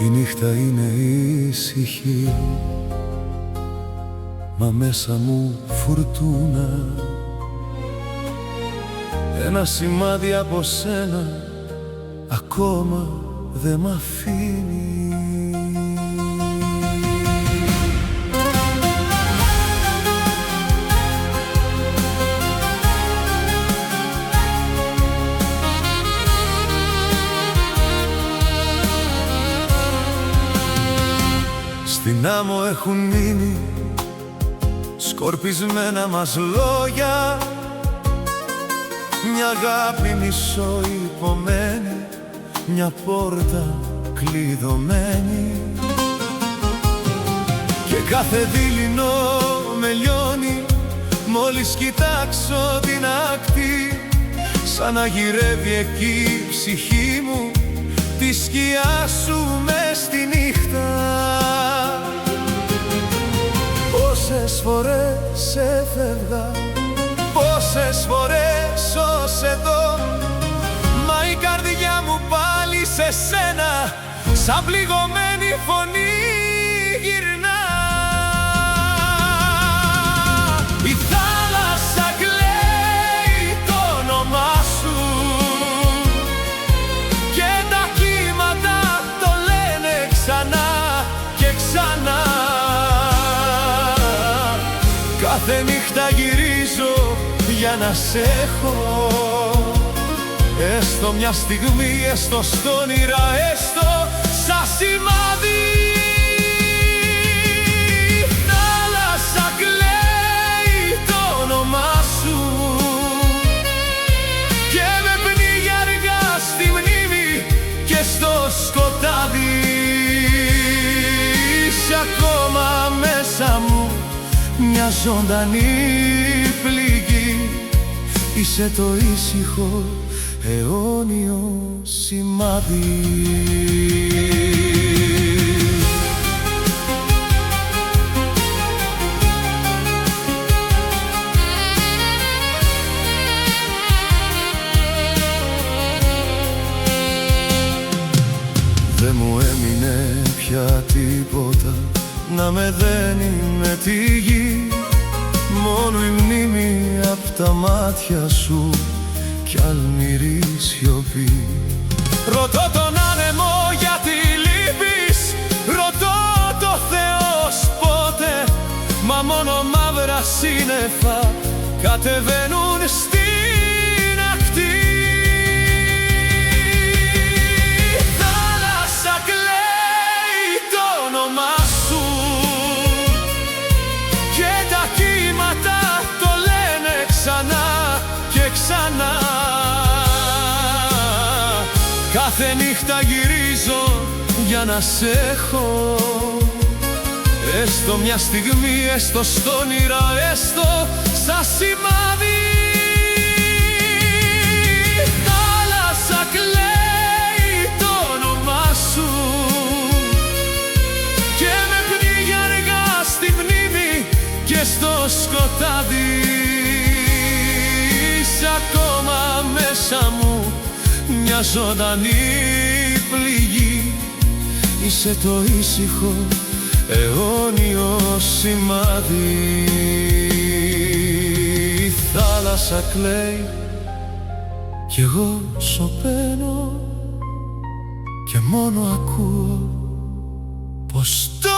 Η νύχτα είναι ήσυχη, μα μέσα μου φουρτούνα. Ένα σημάδι από σένα ακόμα δε μ' αφήνει. Στην άμμο έχουν μείνει σκορπισμένα μας λόγια, μια αγάπη μισοϊπωμένη, μια πόρτα κλειδωμένη. Και κάθε δειλινό με λιώνει μόλις κοιτάξω την ακτή, σαν να γυρεύει εκεί η ψυχή μου τη σκιά σου μες στη νύχτα. Πόσες φορές έφευγα, πόσες φορές ως εδώ, μα η καρδιά μου πάλι σε σένα σαν πληγωμένη φωνή γυρνά. Η θάλασσα κλαίει το όνομά σου και τα κύματα το λένε ξανά και ξανά. Κάθε νύχτα γυρίζω για να σε έχω, έστω μια στιγμή, έστω στ' όνειρα, έστω σαν σημάδι. Η θάλασσα κλαίει το όνομά σου και με πνίγει αργά στη μνήμη και στο σκοτάδι. Είσαι ακόμα μέσα μου μια ζωντανή πληγή, είσαι το ήσυχο αιώνιο σημάδι. Δε μου έμεινε πια τίποτα να με δένει με τη γη, μόνο η μνήμη απ' τα μάτια σου κι αλμυρή σιωπή. Ρωτώ τον άνεμο γιατί λείπεις, ρωτώ το Θεός πότε, μα μόνο μαύρα σύννεφα κατεβαίνουν στην ακτή. Η θάλασσα κλαίει το όνομά σου και τα κύματα το λένε ξανά και ξανά. Κάθε νύχτα γυρίζω για να σε έχω, έστω μια στιγμή, έστω στ' όνειρα, έστω σαν σημάδι. Η θάλασσα κλαίει το όνομά σου και με πνίγει αργά στη μνήμη και στο σκοτάδι. Είσαι ακόμα μέσα μου μια ζωντανή πληγή, είσαι το ήσυχο αιώνιο σημάδι. Η θάλασσα κλαίει κι εγώ σωπαίνω και μόνο ακούω πως το